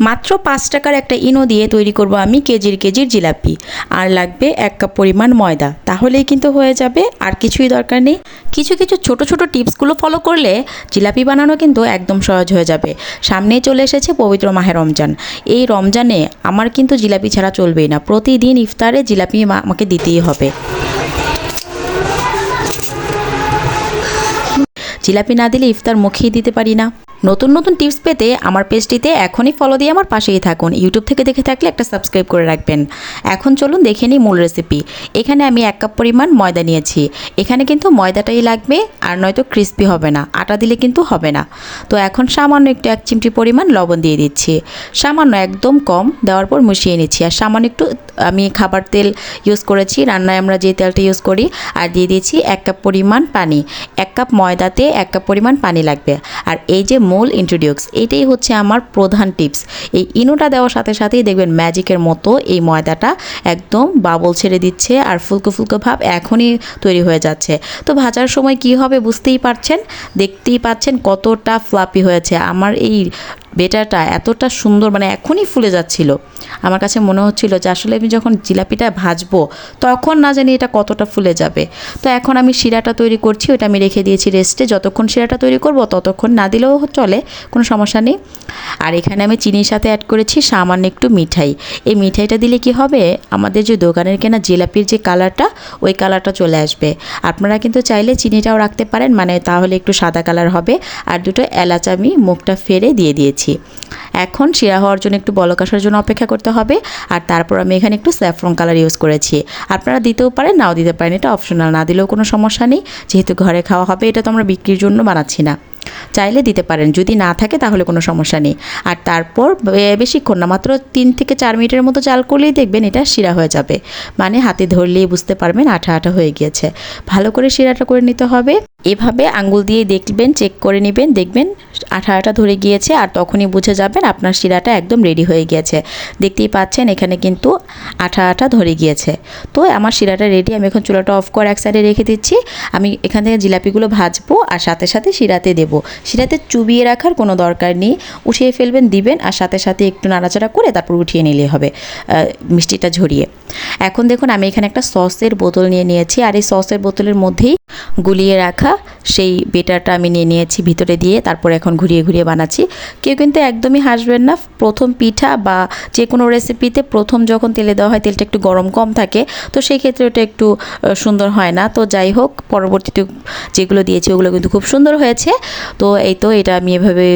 মাত্র 5 টাকার একটা ইনো দিয়ে তৈরি করব আমি কেজির জিলাপি। আর লাগবে 1 কাপ পরিমাণ ময়দা, তাহলেই কিন্তু হয়ে যাবে, আর কিছুই দরকার নেই। কিছু ছোট ছোট টিপসগুলো ফলো করলে জিলাপি বানানো কিন্তু একদম সহজ হয়ে যাবে। সামনেই চলে এসেছে পবিত্র মাহে রমজান। এই রমজানে আমার কিন্তু জিলাপি ছাড়া চলবেই না, প্রতিদিন ইফতারে জিলাপি আমাকে দিতেই হবে। জিলাপি না দিলে ইফতার মুখেই দিতে পারি না। নতুন নতুন টিপস পেতে আমার পেজটিতে এখনই ফলো দিয়ে আমার পাশেই থাকুন। ইউটিউব থেকে দেখে থাকলে একটা সাবস্ক্রাইব করে রাখবেন। এখন চলুন দেখে নিই মূল রেসিপি। এখানে আমি 1 কাপ পরিমাণ ময়দা নিয়েছি। এখানে কিন্তু ময়দাটাই লাগবে, আর নয়তো ক্রিস্পি হবে না, আটা দিলে কিন্তু হবে না। তো এখন সামান্য একটু 1 চিমটি পরিমাণ লবণ দিয়ে দিচ্ছি। সামান্য, একদম কম দেওয়ার পর মিশিয়ে নিচ্ছি। আর সামান্য একটু আমি খাবার তেল ইউজ করেছি, রান্নায় আমরা যে তেলটা ইউজ করি। আর দিয়ে দিয়েছি 1 কাপ পরিমাণ পানি। 1 কাপ ময়দাতে 1 কাপ পরিমাণ পানি লাগবে। আর এই যে মূল ইন্ট্রোডিউস, এটাই হচ্ছে আমার প্রধান টিপস। এই ইনোটা দেওয়ার সাথে সাথেই দেখবেন ম্যাজিকের মতো এই ময়দাটা একদম বাবল ছেড়ে দিচ্ছে, আর ফুলকো ফুলকো ভাব এখনই তৈরি হয়ে যাচ্ছে। তো ভাজার সময় কি হবে বুঝতেই পারছেন, দেখতেই পাচ্ছেন কতটা ফ্লাপি হয়েছে। আমার এই বেটারটা এতটা সুন্দর, মানে এখনই ফুলে যাচ্ছিল। আমার কাছে মনে হচ্ছিল যে আসলে আমি যখন জিলাপিটা ভাজবো তখন না জানি এটা কতটা ফুলে যাবে। তো এখন আমি শিরাটা তৈরি করছি, ওটা আমি রেখে দিয়েছি রেস্টে। যতক্ষণ শিরাটা তৈরি করব ততক্ষণ না দিলেও চলে, কোনো সমস্যা নেই। আর এখানে আমি চিনির সাথে অ্যাড করেছি সামান্য একটু মিঠাই। এই মিঠাইটা দিলে কি হবে, আমাদের যে দোকানের কেনা জিলাপির যে কালারটা, ওই কালারটা চলে আসবে। আপনারা কিন্তু চাইলে চিনিটাও রাখতে পারেন, মানে তাহলে একটু সাদা কালার হবে। আর দুটো এলাচ আমি মুখটা ফেরে দিয়ে দিয়েছি। এখন শিরা হওয়ার জন্য একটু বলক আসার জন্য অপেক্ষা করতে হবে। আর তারপর আমি এখানে একটু স্যাফরন কালার ইউজ করেছি। আপনারা দিতেও পারেন, নাও দিতে পারেন, এটা অপশনাল, না দিলেও কোনো সমস্যা নেই। যেহেতু ঘরে খাওয়া হবে, এটা তো আমরা বিক্রির জন্য বানাচ্ছি না, চাইলে দিতে পারেন, যদি না থাকে তাহলে কোনো সমস্যা নেই। আর তারপর বেশিক্ষণ না, মাত্র 3 থেকে 4 মিনিটের মতো জাল করলেই দেখবেন এটা শিরা হয়ে যাবে। মানে হাতে ধরলেই বুঝতে পারবেন আঠা আঠা হয়ে গিয়েছে। ভালো করে শিরাটা করে নিতে হবে। এভাবে আঙ্গুল দিয়ে দেখবেন, চেক করে নেবেন, দেখবেন আঠা আঠা ধরে গিয়েছে, আর তখনই বুঝে যাবেন আপনার শিরাটা একদম রেডি হয়ে গিয়েছে। দেখতেই পাচ্ছেন এখানে কিন্তু আঠা আঠা ধরে গিয়েছে। তো আমার শিরাটা রেডি। আমি এখন চুলাটা অফ করে এক সাইডে রেখে দিচ্ছি। আমি এখান থেকে জিলাপিগুলো ভাজবো, আর সাথে সাথে শিরাতে দেবো। শিরাতে চুবিয়ে রাখার কোনো দরকার নেই, উঠিয়ে ফেলবেন, দিবেন, আর সাথে সাথে একটু নাড়াচাড়া করে তারপর উঠিয়ে নিলেই হবে মিষ্টিটা ঝরিয়ে। এখন দেখুন আমি এখানে একটা সসের বোতল নিয়ে নিয়েছি, আর এই সসের বোতলের মধ্যেই গুলিয়ে রাখা সেই বেটারটা আমি নিয়ে নিয়েছি ভিতরে দিয়ে। তারপর এখন ঘুরিয়ে ঘুরিয়ে বানাচ্ছি। কেউ কিন্তু একদমই হাসবেন না। প্রথম পিঠা বা যে কোনো রেসিপিতে প্রথম যখন তেলে দেওয়া হয়, তেলটা একটু গরম কম থাকে, তো সেই ক্ষেত্রে ওটা একটু সুন্দর হয় না। তো যাই হোক, পরবর্তীতে যেগুলো দিয়েছি ওগুলো কিন্তু খুব সুন্দর হয়েছে। তো এই তো এটা আমি এভাবে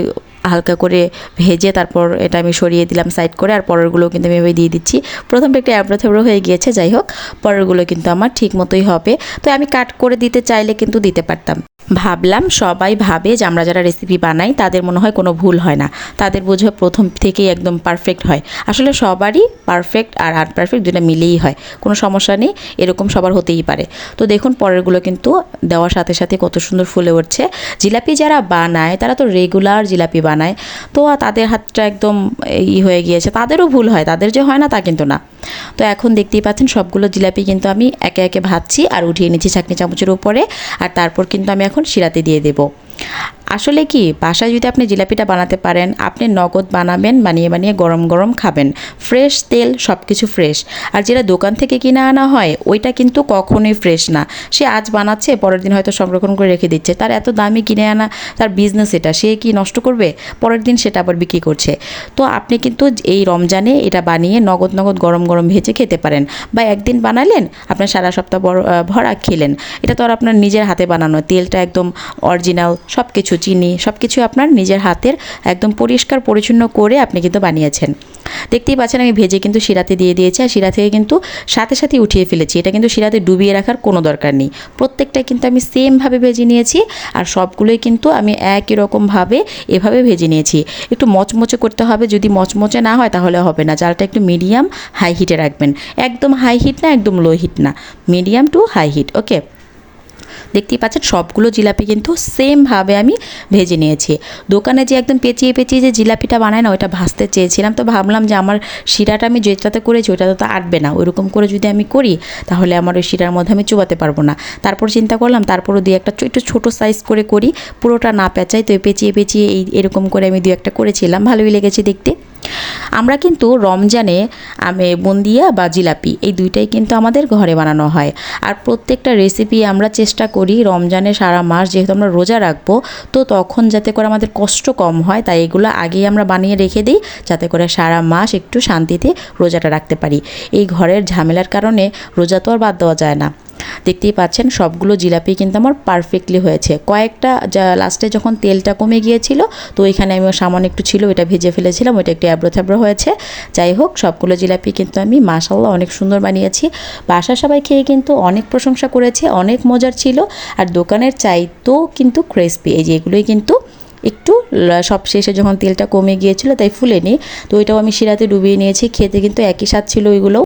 হালকা করে ভেজে তারপর এটা আমি সরিয়ে দিলাম সাইড করে। আর পরেরগুলো কিন্তু আমি এভাবে দিয়ে দিচ্ছি। প্রথমটা একটু এবড়ো থেবড়ো হয়ে গিয়েছে, যাই হোক পরেরগুলো কিন্তু আমার ঠিক মতোই হবে। তো আমি কাট করে দিতে চাইলে কিন্তু দিতে পারতাম। ভাবলাম সবাই ভাবে যে আমরা যারা রেসিপি বানাই তাদের মনে হয় কোনো ভুল হয় না, তাদের বোঝা প্রথম থেকেই একদম পারফেক্ট হয়। আসলে সবারই পারফেক্ট আর আনপারফেক্ট দুটো মিলেই হয়, কোনো সমস্যা নেই, এরকম সবার হতেই পারে। তো দেখুন পরেরগুলো কিন্তু দেওয়ার সাথে সাথে কত সুন্দর ফুলে উঠছে। জিলাপি যারা বানায় তারা তো রেগুলার জিলাপি বানায়, তো তাদের হাতটা একদম হয়ে গিয়েছে। তাদেরও ভুল হয়, তাদের যে হয় না তা কিন্তু না। তো এখন দেখতেই পাচ্ছেন সবগুলো জিলাপি কিন্তু আমি একে একে ভাজছি আর উঠিয়ে নিচ্ছি চাটনি চামচের উপরে। আর তারপর কিন্তু আমি এখন শিরাতে দিয়ে দেবো। আসলে কি, বাসায় যদি আপনি জিলাপিটা বানাতে পারেন, আপনি নগদ বানাবেন, বানিয়ে বানিয়ে গরম গরম খাবেন। ফ্রেশ তেল, সব কিছু ফ্রেশ। আর যেটা দোকান থেকে কিনে আনা হয় ওইটা কিন্তু কখনোই ফ্রেশ না। সে আজ বানাচ্ছে, পরের দিন হয়তো সংরক্ষণ করে রেখে দিচ্ছে। তার এত দামি কিনে আনা, তার বিজনেস এটা, সে কি নষ্ট করবে? পরের দিন সেটা আবার বিক্রি করছে। তো আপনি কিন্তু এই রমজানে এটা বানিয়ে নগদ নগদ গরম গরম ভেজে খেতে পারেন, বা একদিন বানালেন, আপনার সারা সপ্তাহ ভরা খেলেন। এটা তো আর আপনার নিজের হাতে বানানো, তেলটা একদম অরিজিনাল, সব কিছু চিনি সব কিছু আপনার নিজের হাতের একদম পরিষ্কার পরিচ্ছন্ন করে আপনি কিন্তু বানিয়েছেন। দেখতেই পাচ্ছেন আমি ভেজে কিন্তু শিরাতে দিয়ে দিয়েছি, আর শিরা থেকে কিন্তু সাথে সাথে উঠিয়ে ফেলেছি। এটা কিন্তু শিরাতে ডুবিয়ে রাখার কোনো দরকার নেই। প্রত্যেকটা কিন্তু আমি সেমভাবে ভেজে নিয়েছি, আর সবগুলোই কিন্তু আমি একই রকমভাবে এভাবে ভেজে নিয়েছি। একটু মচমচে করতে হবে, যদি মচমচে না হয় তাহলে হবে না। জালটা একটু মিডিয়াম হাই হিটে রাখবেন, একদম হাই হিট না, একদম লো হিট না, মিডিয়াম টু হাই হিট। ওকে, দেখতেই পাচ্ছেন সবগুলো জিলাপি কিন্তু সেমভাবে আমি ভেজে নিয়েছি। দোকানে যে একদম পেঁচিয়ে পেঁচিয়ে যে জিলাপিটা বানায় না, ওইটা ভাজতে চেয়েছিলাম। তো ভাবলাম যে আমার শিরাটা আমি যেটাতে করেছি ওইটাতে তো আটবে না, ওইরকম করে যদি আমি করি তাহলে আমার ওই শিরার মধ্যে আমি চুবাতে পারবো না। তারপর চিন্তা করলাম তারপরও দিয়ে একটা একটু ছোটো সাইজ করে করি, পুরোটা না পেঁচাই। তো পেঁচিয়ে পেঁচিয়ে এরকম করে আমি 2-1টা করেছিলাম, ভালোই লেগেছে দেখতে। আমরা কিন্তু রমজানে বুন্দিয়া বা জিলাপি এই দুইটাই কিন্তু আমাদের ঘরে বানানো হয়। আর প্রত্যেকটা রেসিপি আমরা চেষ্টা করি রমজানে সারা মাস যেহেতু আমরা রোজা রাখবো, তো তখন যাতে করে আমাদের কষ্ট কম হয়, তাই এগুলো আগেই আমরা বানিয়ে রেখে দিই যাতে করে সারা মাস একটু শান্তিতে রোজাটা রাখতে পারি। এই ঘরের ঝামেলার কারণে রোজা তো আর বাদ দেওয়া যায় না। দেখতেই পাচ্ছেন সবগুলো জিলাপি কিন্তু আমার পারফেক্টলি হয়েছে। কয়েকটা লাস্টে যখন তেলটা কমে গিয়েছিল, তো এখানে আমি সামান্য একটু ছিল ওটা ভেজে ফেলেছিলাম, ওটা একটু অ্যাব্রো থ্যাব্রো হয়েছে। যাই হোক, সবগুলো জিলাপি কিন্তু আমি মাশাআল্লাহ অনেক সুন্দর বানিয়েছি। বাসার সবাই খেয়ে কিন্তু অনেক প্রশংসা করেছে, অনেক মজার ছিল। আর দোকানের চাইতেও কিন্তু ক্রিসপি। এই যে এগুলোই কিন্তু একটু সব শেষে যখন তেলটা কমে গিয়েছিল তাই ফুলেনি, তো ওইটাও আমি শিরাতে ডুবিয়ে নিয়েছি। খেতে কিন্তু একই স্বাদ ছিল ওইগুলো।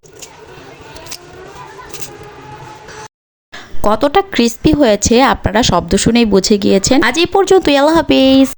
কতটা ক্রিস্পি হয়েছে আপনারা শব্দ শুনেই বুঝে গিয়েছেন। আজ এই পর্যন্তই, আল্লাহ হাফেজ।